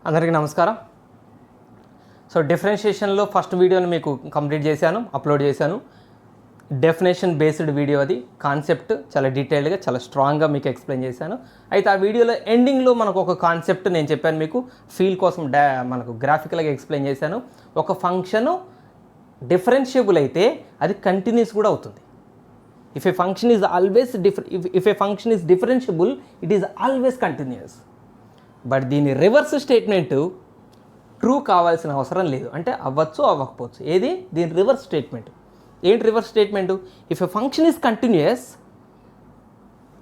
అందరికీ నమస్కారం. So డిఫరెన్షియేషన్లో first వీడియోని మీకు కంప్లీట్ చేశాను, అప్లోడ్ చేశాను. డెఫినేషన్ బేస్డ్ వీడియో, అది కాన్సెప్ట్ చాలా డీటెయిల్డ్గా చాలా స్ట్రాంగ్గా మీకు ఎక్స్ప్లెయిన్ చేశాను. అయితే ఆ వీడియోలో ఎండింగ్లో మనకు ఒక కాన్సెప్ట్ నేను చెప్పాను మీకు, ఫీల్ కోసం మనకు గ్రాఫికల్గా ఎక్స్ప్లెయిన్ చేశాను. ఒక ఫంక్షను డిఫరెన్షియబుల్ అయితే అది కంటిన్యూస్ కూడా అవుతుంది. If a function is always if a function is differentiable, it is always continuous. But దీని రివర్స్ స్టేట్మెంట్ ట్రూ కావాల్సిన అవసరం లేదు, అంటే అవ్వచ్చు అవ్వకపోవచ్చు. ఏది దీని రివర్స్ స్టేట్మెంట్? ఏంటి reverse statement? If a function is continuous,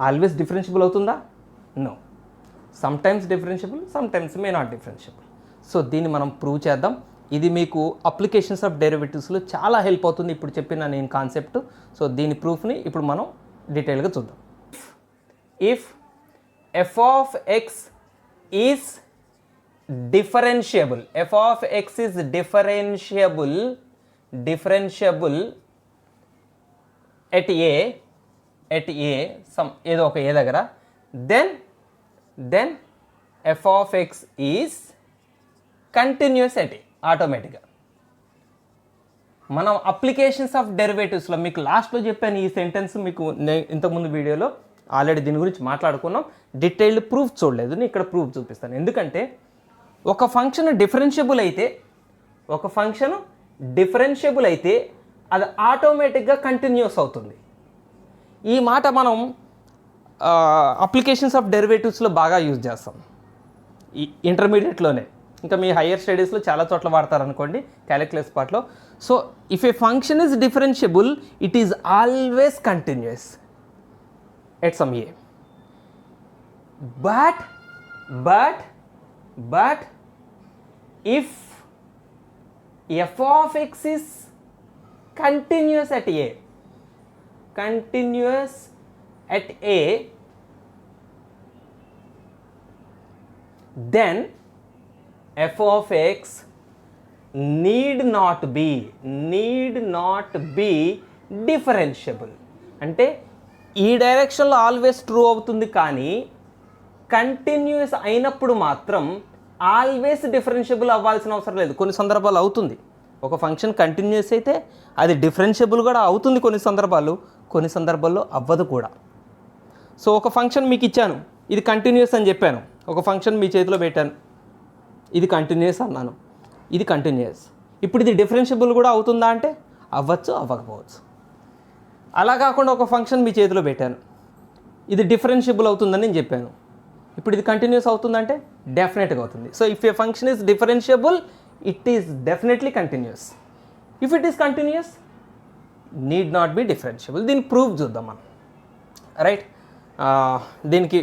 always differentiable అవుతుందా? No. Sometimes differentiable, sometimes may not differentiable. So దీన్ని మనం ప్రూవ్ చేద్దాం. ఇది మీకు అప్లికేషన్స్ ఆఫ్ డెరివేటివ్స్లో చాలా హెల్ప్ అవుతుంది, ఇప్పుడు చెప్పిన నేను కాన్సెప్ట్. సో దీని ప్రూఫ్ని ఇప్పుడు మనం డీటెయిల్గా చూద్దాం. If F of x is differentiable, f of x is differentiable at a some ఏదో ఒక ఏ దగ్గర, then f of x is continuous at a. ఆటోమేటిక్గా మనం అప్లికేషన్స్ ఆఫ్ డెరివేటివ్స్లో మీకు లాస్ట్లో చెప్పాను ఈ సెంటెన్స్, మీకు ఇంతకుముందు వీడియోలో ఆల్రెడీ దీని గురించి మాట్లాడుకున్నాం. డీటెయిల్డ్ ప్రూఫ్ చూడలేదు, నేను ఇక్కడ ప్రూఫ్ చూపిస్తాను. ఎందుకంటే ఒక ఫంక్షన్ డిఫరెన్షియబుల్ అయితే అది ఆటోమేటిక్గా కంటిన్యూస్ అవుతుంది. ఈ మాట మనం అప్లికేషన్స్ ఆఫ్ డెరివేటివ్స్లో బాగా యూజ్ చేస్తాం, ఈ ఇంటర్మీడియట్లోనే. ఇంకా మీ హయ్యర్ స్టడీస్లో చాలా చోట్ల వాడతారు అనుకోండి, క్యాలిక్యులస్ పార్ట్లో. So if a function is differentiable, it is always continuous at some A. But if f of x is continuous at a, then f of x need not be differentiable. అంటే ఈ డైరెక్షన్లో always true అవుతుంది, కానీ continuous అయినప్పుడు మాత్రం always differentiable అవ్వాల్సిన అవసరం లేదు. కొన్ని సందర్భాలు అవుతుంది. ఒక ఫంక్షన్ కంటిన్యూస్ అయితే అది డిఫరెన్షియబుల్ కూడా అవుతుంది కొన్ని సందర్భాల్లో అవ్వదు కూడా. సో ఒక ఫంక్షన్ మీకు ఇచ్చాను, ఇది కంటిన్యూస్ అని చెప్పాను. ఒక ఫంక్షన్ మీ చేతిలో పెట్టాను, ఇది కంటిన్యూస్ అన్నాను, ఇది కంటిన్యూస్. ఇప్పుడు ఇది డిఫరెన్షియబుల్ కూడా అవుతుందా అంటే అవ్వచ్చు, అవ్వకపోవచ్చు. అలా కాకుండా ఒక ఫంక్షన్ మీ చేతిలో పెట్టాను, ఇది డిఫరెన్షియబుల్ అవుతుందని నేను చెప్పాను, ఇప్పుడు ఇది కంటిన్యూస్ అవుతుందంటే డెఫినెట్గా అవుతుంది. So if a function is differentiable, it is definitely continuous. If it is continuous, need not B differentiable. దీని ప్రూఫ్ చూద్దాం మనం, రైట్? దీనికి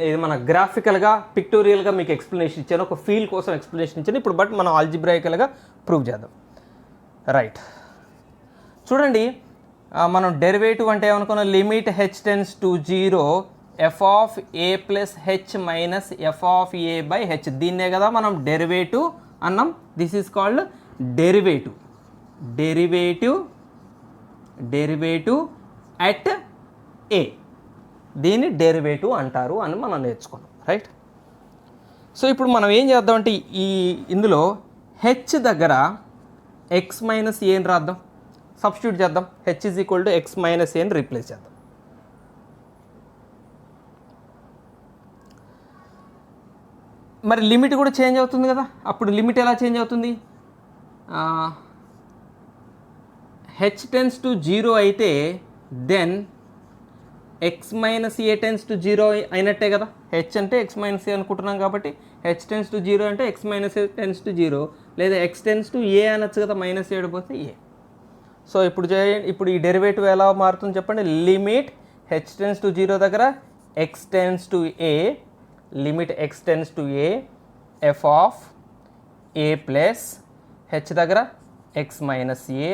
ఇది మన గ్రాఫికల్గా పిక్టోరియల్గా మీకు ఎక్స్ప్లెనేషన్ ఇచ్చాను, ఒక ఫీల్ కోసం ఎక్స్ప్లెనేషన్ ఇచ్చాను. ఇప్పుడు బట్ మనం ఆల్జిబ్రాయికల్గా ప్రూవ్ చేద్దాం, రైట్? చూడండి, మనం డెరివేటివ్ అంటే ఏమనుకున్నాం? Limit h tends to 0 f of a plus h minus f of a by h. దీన్నే కదా మనం డెరివేటివ్ అన్నాం. This is called derivative at a. దీన్ని డెరివేటివ్ అంటారు అని మనం నేర్చుకున్నాం, రైట్? సో ఇప్పుడు మనం ఏం చేద్దామంటే ఇందులో h దగ్గర x మైనస్ a అని రాద్దాం, సబ్స్టిట్యూట్ చేద్దాం. h is equal to x minus a అని రీప్లేస్ చేద్దాం. మరి లిమిట్ కూడా చేంజ్ అవుతుంది కదా. అప్పుడు లిమిట్ ఎలా చేంజ్ అవుతుంది? h టెన్స్ టు 0 అయితే then x minus a tends to 0 అయినట్టే కదా. h అంటే x మైనస్ ఏ అనుకుంటున్నాం కాబట్టి h టెన్స్ టు 0 అంటే x minus a tends to 0, లేదా x టెన్స్ టు ఏ అనొచ్చు కదా, మైనస్ ఏడిపోతే ఏ. సో ఇప్పుడు ఈ డెరివేటివ్ ఎలా మారుతుంది చెప్పండి? లిమిట్ h టెన్స్ టు 0 దగ్గర x tends to a, limit x tends to A f of a plus h దగ్గర x minus A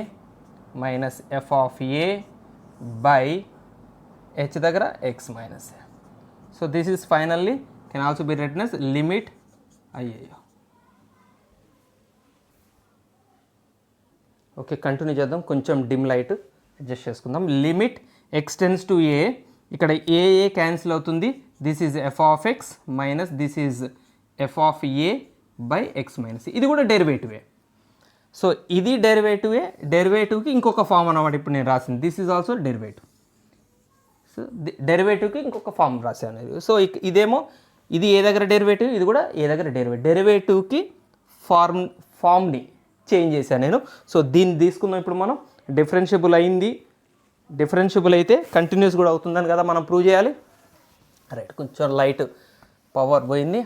minus f of a by h దగ్గర x minus a. So this is finally can also be written as limit okay, continue చేద్దాం. కొంచెం dim light adjust చేసుకుందాం. Limit x tends to a, ఇక్కడ ఏ cancel అవుతుంది. This is F of x minus this is F of a by x minus ఇది కూడా డెరివేటివే. So ఇది డెరివేటివే, డెరివేటివ్కి ఇంకొక form అన్నమాట ఇప్పుడు నేను రాసింది. This is also derivative. So డెరివేటివ్కి ఇంకొక ఫామ్ రాశాను. సో ఇదేమో ఇది ఏ దగ్గర డెరివేటివ్, ఇది కూడా ఏ దగ్గర డెరివేటివ్. డెరివేటివ్కి ఫామ్ని చేంజ్ చేశాను నేను. సో దీన్ని తీసుకుందాం ఇప్పుడు మనం. డిఫరెన్షియబుల్ అయింది, డిఫరెన్షియబుల్ అయితే కంటిన్యూస్ కూడా అవుతుందని కదా మనం ప్రూవ్ చేయాలి. రైట్, కొంచెం లైట్ పవర్ పోయింది.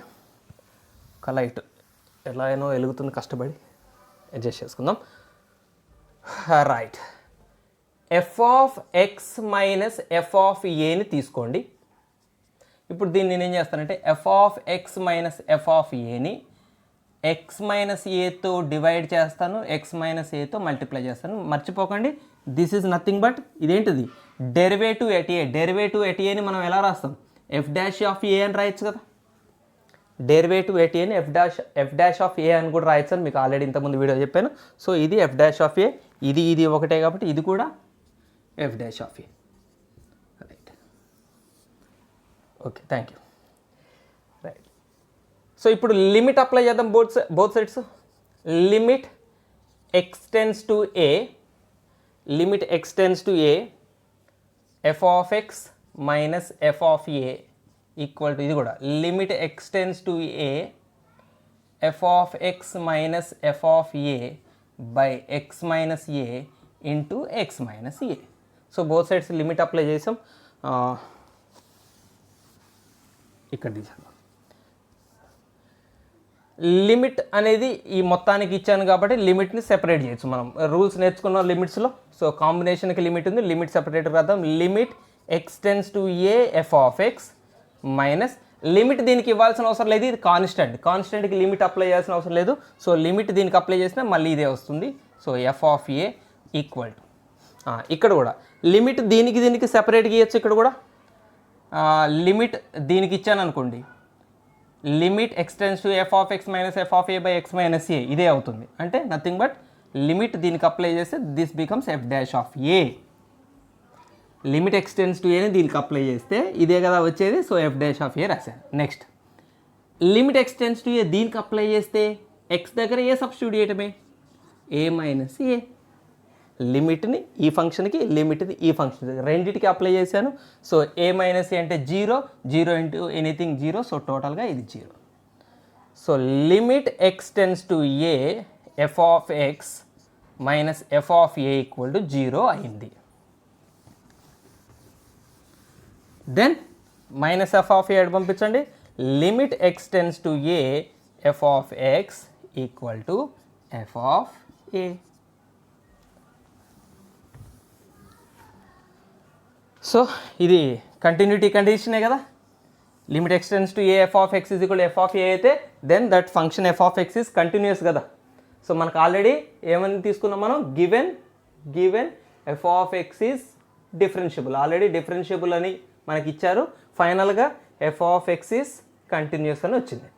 ఒక లైట్ ఎలా అయినా వెలుగుతుంది, కష్టపడి అడ్జస్ట్ చేసుకుందాం. Right, F of x minus f of ఏని తీసుకోండి. ఇప్పుడు దీన్ని నేను ఏం చేస్తానంటే F of x minus f of ఏని ఎక్స్ మైనస్ ఏతో డివైడ్ చేస్తాను, ఎక్స్ మైనస్ ఏతో మల్టిప్లై చేస్తాను. మర్చిపోకండి, దిస్ ఈజ్ నథింగ్ బట్ ఇదేంటిది derivative at a. Derivative at ఏని మనం ఎలా రాస్తాం, ఎఫ్ డాష్ ఆఫ్ ఏ అని రాయొచ్చు కదా. డెరివేటివ్ ఎట్ ఏని ఎఫ్ డాష్ ఆఫ్ ఏ అని కూడా రాయొచ్చు అని మీకు ఆల్రెడీ ఇంతకుముందు వీడియో చెప్పాను. సో ఇది ఎఫ్ డాష్ ఆఫ్ ఏ, ఇది ఒకటే కాబట్టి ఇది కూడా f dash of a. Right, okay, thank you. Right, so ఇప్పుడు లిమిట్ అప్లై చేద్దాం both sides. Limit extends to a, limit extends to a f of x minus f of a equal to ఇది కూడా limit extends to a f of x minus f of a by x minus a into x minus a. So both sides limit apply చేసాం. ఇక్కడ తీసాను. Limit అనేది ఈ మొత్తానికి ఇచ్చాను కాబట్టి లిమిట్ని సెపరేట్ చేయొచ్చు. మనం రూల్స్ నేర్చుకున్నాం లిమిట్స్లో. సో కాంబినేషన్కి లిమిట్ ఉంది, లిమిట్ సెపరేట్ రాద్దాం. Limit extends to a f of x minus limit దీనికి ఇవ్వాల్సిన అవసరం లేదు, ఇది కాన్స్టెంట్. కాన్స్టెంట్కి లిమిట్ అప్లై చేయాల్సిన అవసరం లేదు. సో లిమిట్ దీనికి అప్లై చేసినా మళ్ళీ ఇదే వస్తుంది. So F of a equal to ఇక్కడ కూడా లిమిట్ దీనికి సెపరేట్గా ఇవ్వచ్చు. ఇక్కడ కూడా లిమిట్ దీనికి ఇచ్చాను అనుకోండి, limit extends to f of x minus f of a by x minus a ఇదే అవుతుంది. అంటే నథింగ్ బట్ లిమిట్ దీనికి అప్లై చేస్తే this becomes f dash of a. Limit extends to ఏని దీనికి అప్లై చేస్తే ఇదే కదా వచ్చేది. So f dash of a రాశాను. Next limit extends to a దీనికి అప్లై చేస్తే ఎక్స్ దగ్గర ఏ సబ్స్టిట్యూట్ చేయటమే, ఏ మైనస్ ఏ. లిమిట్ని ఈ ఫంక్షన్కి, లిమిట్ని ఈ ఫంక్షన్ రెండింటికి అప్లై చేశాను. సో ఏ మైనస్ ఏ అంటే 0, 0 ఇంటూ ఎనీథింగ్ 0. సో టోటల్గా ఇది 0. So limit extends to a f of x minus f of a equal to 0 అయింది. Then minus f of a పంపించండి. Limit extends to a f of x equal to f of a. So ఇది continuity కండిషనే కదా. Limit extends to a f of x is equal f of a అయితే then that function f of x is continuous కదా. So మనకు already ఏమని తీసుకున్నాం మనం, given f of x is differentiable. Already differentiable అని మనకి ఇచ్చారు. ఫైనల్గా f of x is continuous అని వచ్చింది.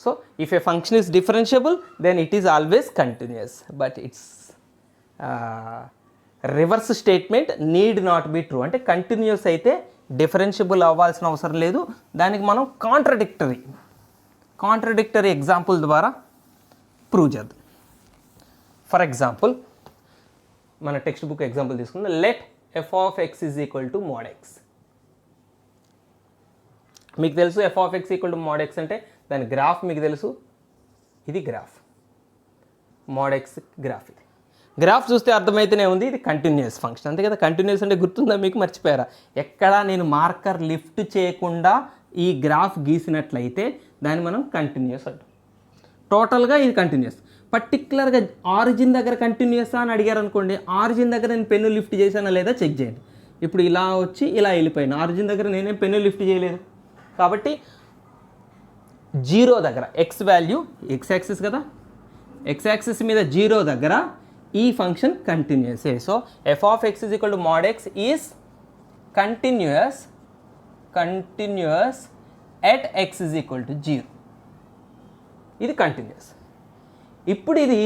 So if a function is differentiable then it is always continuous. But its reverse statement need not be true. అంటే continuous అయితే differentiable అవ్వాల్సిన అవసరం లేదు. దానికి మనం కాంట్రడిక్టరీ ఎగ్జాంపుల్ ద్వారా ప్రూవ్ చేద్దాం. ఫర్ ఎగ్జాంపుల్ మన టెక్స్ట్ బుక్ ఎగ్జాంపుల్ తీసుకుందాం. Let f of x is equal to mod x. మీకు తెలుసు F of x equal to mod X అంటే దాని గ్రాఫ్ మీకు తెలుసు. ఇది గ్రాఫ్, మోడ్ ఎక్స్ గ్రాఫ్. ఇది గ్రాఫ్ చూస్తే అర్థమైతేనే ఉంది ఇది కంటిన్యూస్ ఫంక్షన్, అంతే కదా. కంటిన్యూస్ అంటే గుర్తుందా మీకు, మర్చిపోయారా? ఎక్కడా నేను మార్కర్ లిఫ్ట్ చేయకుండా ఈ గ్రాఫ్ గీసినట్లయితే దాన్ని మనం కంటిన్యూస్ అంటాం. టోటల్గా ఇది కంటిన్యూస్. పర్టికులర్గా ఆరిజిన్ దగ్గర కంటిన్యూసా అని అడిగారు అనుకోండి, ఆరిజిన్ దగ్గర నేను పెన్ను లిఫ్ట్ చేశానా లేదా చెక్ చేయండి. ఇప్పుడు ఇలా వచ్చి ఇలా వెళ్ళిపోయాను, ఆరిజిన్ దగ్గర నేనేం పెన్ను లిఫ్ట్ చేయలేదు. కాబట్టి 0 దగ్గర ఎక్స్ వాల్యూ, ఎక్స్ యాక్సిస్ కదా, ఎక్స్ యాక్సిస్ మీద 0 దగ్గర ఈ function continuous. So F of x is equal to mod X is continuous at X is equal to 0. ఇది కంటిన్యూస్. ఇప్పుడు ఇది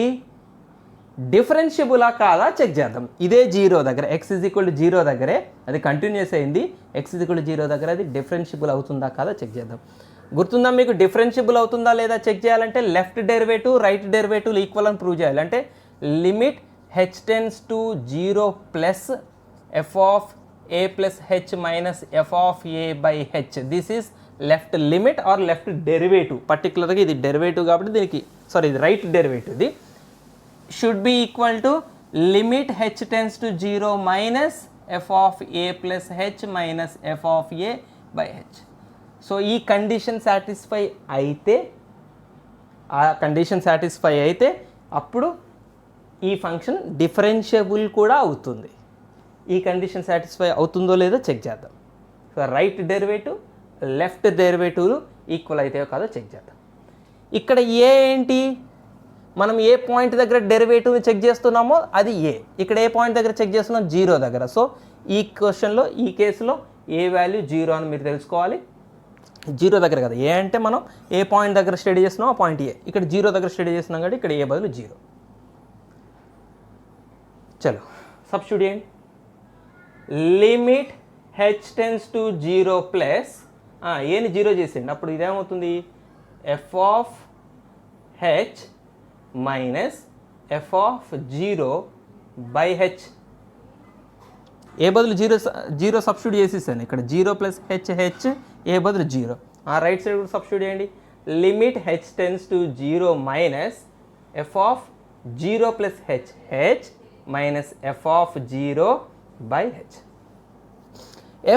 డిఫరెన్షియబులా కాదా చెక్ చేద్దాం. ఇదే 0 దగ్గర ఎక్స్ ఈజ్ ఈక్వల్ టు 0 దగ్గరే అది కంటిన్యూస్ అయింది. ఎక్స్ ఈజ్ ఈక్వల్ టు 0 దగ్గర అది డిఫరెన్షియబుల్ అవుతుందా కాదా చెక్ చేద్దాం. గుర్తుందా మీకు? డిఫరెన్షియబుల్ అవుతుందా లేదా చెక్ చేయాలంటే left derivative right derivative equal అని ప్రూవ్ చేయాలి. అంటే limit h tends to 0 plus f of a plus h minus f of a by h. This is left limit or left derivative. పర్టికులర్గా ఇది derivative కాబట్టి దీనికి ఇది right derivative. ఇది should be equal to limit h tends to 0 minus f of a plus h minus f of a by h. So ఈ condition satisfy అయితే, అప్పుడు ఈ ఫంక్షన్ డిఫరెన్షియబుల్ కూడా అవుతుంది. ఈ కండిషన్ సాటిస్ఫై అవుతుందో లేదో చెక్ చేద్దాం. సో రైట్ డెరివేటివ్ లెఫ్ట్ డెరివేటివ్లు ఈక్వల్ అయితే కాదో చెక్ చేద్దాం. ఇక్కడ ఏ ఏంటి? మనం ఏ పాయింట్ దగ్గర డెరివేటివ్ని చెక్ చేస్తున్నామో అది ఏ. ఇక్కడ ఏ పాయింట్ దగ్గర చెక్ చేస్తున్నాం? 0 దగ్గర. సో ఈ క్వశ్చన్లో, ఈ కేసులో ఏ వాల్యూ 0 అని మీరు తెలుసుకోవాలి. 0 దగ్గర కదా. ఏ అంటే మనం ఏ పాయింట్ దగ్గర స్టడీ చేస్తున్నాం ఆ పాయింట్ ఏ. ఇక్కడ 0 దగ్గర స్టడీ చేస్తున్నాం కాబట్టి ఇక్కడ ఏ బదులు 0. చలో సబ్స్టిట్యూట్ చేయండి. Limit h tends to 0 plus ఏని 0 చేసేయండి. అప్పుడు ఇదేమవుతుంది? f of h minus f of 0 by h. ఏ బదులు 0 సబ్స్టిట్యూట్ చేసేసాను. ఇక్కడ 0 ప్లస్ h ఏ బదులు 0. రైట్ సైడ్ కూడా సబ్స్టిట్యూట్ చేయండి. Limit h tends to 0 minus f of 0 plus h minus f of 0 by h.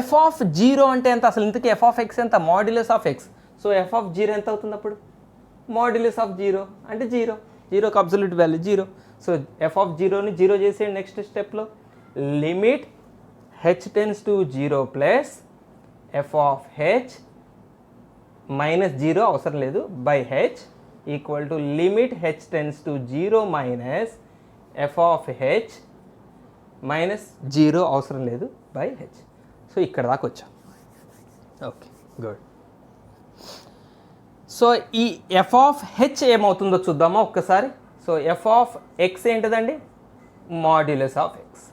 f of 0 అంటే ఎంత? అసలు ఇంతకీ f ఆఫ్ x ఎంత? Modulus of x. So f of 0 ఎంత అవుతుంది అప్పుడు? మాడ్యులస్ ఆఫ్ 0 అంటే 0. 0కి absolute value 0. So f of 0ని 0 చేసేయండి నెక్స్ట్ స్టెప్లో. Limit h tends to 0 plus f of h minus 0 అవసరం లేదు by h equal to limit h tends to 0 minus f of h minus 0 అవసరం లేదు బై h. సో ఇక్కడ దాకా వచ్చాం. Okay good. సో ఈ f ఆఫ్ h ఏమవుతుందో చూద్దామా ఒక్కసారి. సో f ఆఫ్ x ఏంటిదండి? Modulus of x.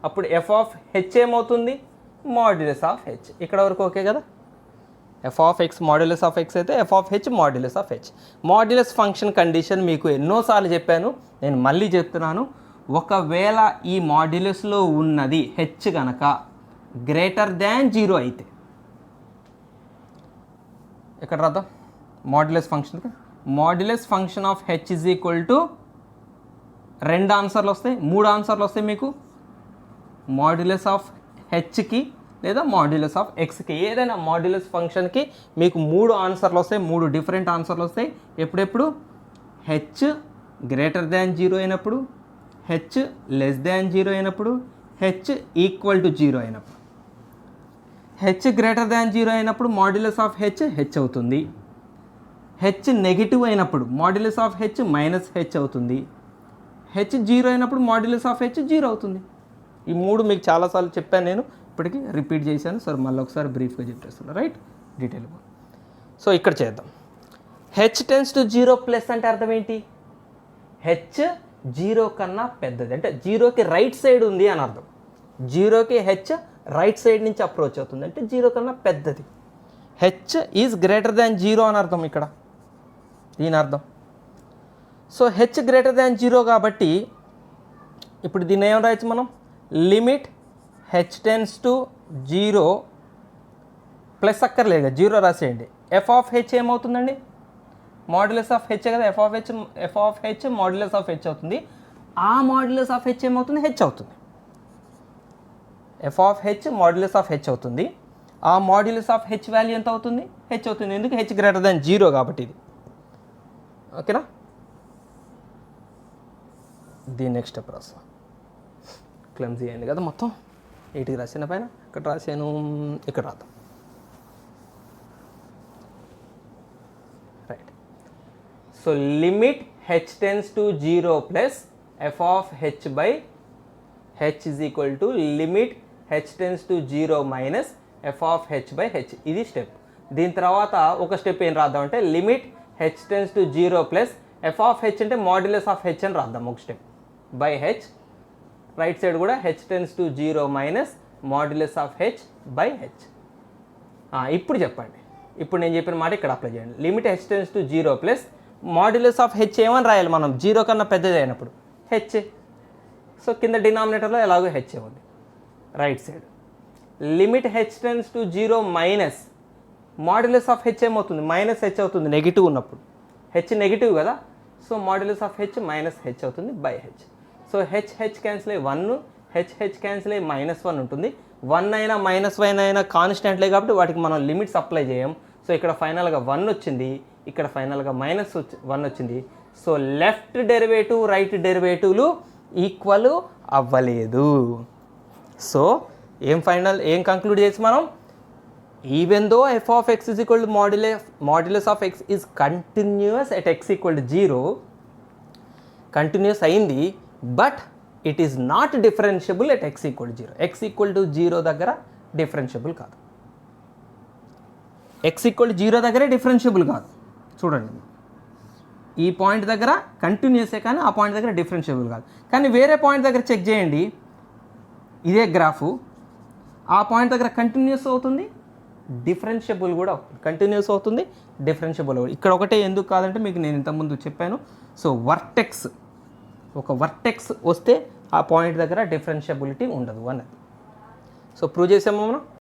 అప్పుడు f ఆఫ్ h ఏమవుతుంది? Modulus of h. ఇక్కడ వరకు ఓకే కదా? f of x modulus of x అయితే f of h modulus of h. Modulus function condition మీకు ఎన్నోసార్లు చెప్పాను, నేను మళ్ళీ చెప్తున్నాను. ఒకవేళ ఈ మాడ్యులస్లో ఉన్నది h కనుక గ్రేటర్ దాన్ 0 అయితే, ఇక్కడ రాద్దాం మాడ్యులస్ ఫంక్షన్కి. Modulus function of h is equal to 2 ఆన్సర్లు వస్తాయి, 3 ఆన్సర్లు వస్తాయి మీకు. మాడ్యులస్ ఆఫ్ హెచ్కి లేదా మాడ్యులస్ ఆఫ్ ఎక్స్కి, ఏదైనా మాడ్యులస్ ఫంక్షన్కి మీకు 3 ఆన్సర్లు వస్తాయి, 3 డిఫరెంట్ ఆన్సర్లు వస్తాయి. ఎప్పుడెప్పుడు? హెచ్ గ్రేటర్ దాన్ 0 అయినప్పుడు, హెచ్ లెస్ దాన్ 0 అయినప్పుడు, హెచ్ ఈక్వల్ టు 0 అయినప్పుడు. హెచ్ గ్రేటర్ దాన్ 0 అయినప్పుడు మాడ్యులస్ ఆఫ్ హెచ్ అవుతుంది. హెచ్ నెగిటివ్ అయినప్పుడు modulus of h minus h అవుతుంది. హెచ్ 0 అయినప్పుడు మాడ్యులస్ ఆఫ్ హెచ్ 0 అవుతుంది. ఈ 3 మీకు చాలాసార్లు చెప్పాను, నేను ఇప్పటికీ రిపీట్ చేశాను. సార్ మళ్ళీ ఒకసారి బ్రీఫ్గా చెప్పేస్తున్నాను, రైట్? డీటెయిల్గా. సో ఇక్కడ చేద్దాం. హెచ్ టెన్స్ టు 0 ప్లస్ అంటే అర్థం ఏంటి? హెచ్ 0 కన్నా పెద్దది, అంటే 0కి రైట్ సైడ్ ఉంది అని అర్థం. 0కి హెచ్ రైట్ సైడ్ నుంచి అప్రోచ్ అవుతుంది అంటే 0 కన్నా పెద్దది. హెచ్ ఈజ్ గ్రేటర్ దాన్ 0 అని అర్థం ఇక్కడ, దీని అర్థం. సో హెచ్ గ్రేటర్ దాన్ 0 కాబట్టి ఇప్పుడు దీన్ని ఏం రాయొచ్చు మనం? Limit h tends to 0 plus అక్కర్లేదు, 0 రాసేయండి. ఎఫ్ ఆఫ్ హెచ్ ఏమవుతుందండి? మాడ్యులస్ ఆఫ్ హెచ్ కదా. F of H modulus of H అవుతుంది. ఆ మాడ్యులస్ ఆఫ్ హెచ్ ఏమవుతుంది? హెచ్ అవుతుంది. F of H modulus of H అవుతుంది. ఆ మాడ్యులస్ ఆఫ్ హెచ్ వాల్యూ ఎంత అవుతుంది? హెచ్ అవుతుంది. ఎందుకు? హెచ్ గ్రేటర్ దాన్ 0 కాబట్టి ఇది. ఓకేనా? దీని నెక్స్ట్ స్టెప్ రాస్తా. క్లమ్జీ అయింది కదా మొత్తం. నీట్గా రాసిన పైన ఇక్కడ రాసాను, ఇక్కడ రాద్దాం. Right. So limit h tends to 0 plus f of h by h is equal to limit h tends to 0 minus f of h by h. ఇది స్టెప్. దీని తర్వాత ఒక స్టెప్ ఏం రాద్దాం అంటే limit h tends to 0 plus f of h అంటే modulus of h అని రాద్దాం ఒక step by h. Right side కూడా h tends to 0 minus modulus of h by H. ఇప్పుడు చెప్పండి, ఇప్పుడు నేను చెప్పిన మాట ఇక్కడ అప్లై చేయండి. Limit h tends to 0 plus modulus of H ఏమని రాయాలి మనం 0 కన్నా పెద్దది అయినప్పుడు హెచ్. సో కింద డినామినేటర్లో ఎలాగో హెచ్ ఉంది. Right side limit h tends to 0 minus modulus of h ఏమవుతుంది మైనస్ హెచ్ అవుతుంది నెగిటివ్ ఉన్నప్పుడు. హెచ్ నెగిటివ్ కదా, so modulus of h minus h అవుతుంది by h. So h cancel అయ్యి 1, హెచ్ క్యాన్సిల్ అయ్యి -1 ఉంటుంది. 1 అయినా -1 అయినా కాన్స్టెంట్లే కాబట్టి వాటికి మనం లిమిట్స్ అప్లై చేయం. సో ఇక్కడ ఫైనల్గా 1 వచ్చింది, ఇక్కడ ఫైనల్గా -1 వచ్చింది. సో లెఫ్ట్ డెరివేటివ్ రైట్ డెరివేటివ్లు ఈక్వల్ అవ్వలేదు. సో ఏం కంక్లూడ్ చేసి మనం even though f of x is equal to modulus of x is continuous at x equal to 0, continuous అయింది, but it is not differentiable at x equal to 0. x equal to 0 దగ్గర differentiable కాదు. x equal to 0 దగ్గరే differentiable కాదు. చూడండి, ఈ point దగ్గర కంటిన్యూసే కానీ ఆ పాయింట్ దగ్గర డిఫరెన్షియబుల్ కాదు. కానీ వేరే పాయింట్ దగ్గర చెక్ చేయండి, ఇదే గ్రాఫు, ఆ పాయింట్ దగ్గర కంటిన్యూస్ అవుతుంది, డిఫరెన్షియబుల్ కూడా అవుతుంది. కంటిన్యూస్ అవుతుంది, డిఫరెన్షియబుల్ అవుతుంది. ఇక్కడ ఒకటే ఎందుకు కాదంటే మీకు నేను ఇంతకుముందు చెప్పాను. సో ఒక వర్టెక్స్ వస్తే ఆ పాయింట్ దగ్గర డిఫరెన్షియబిలిటీ ఉండదు అన్నది. సో ప్రూవ్ చేసాము మనం.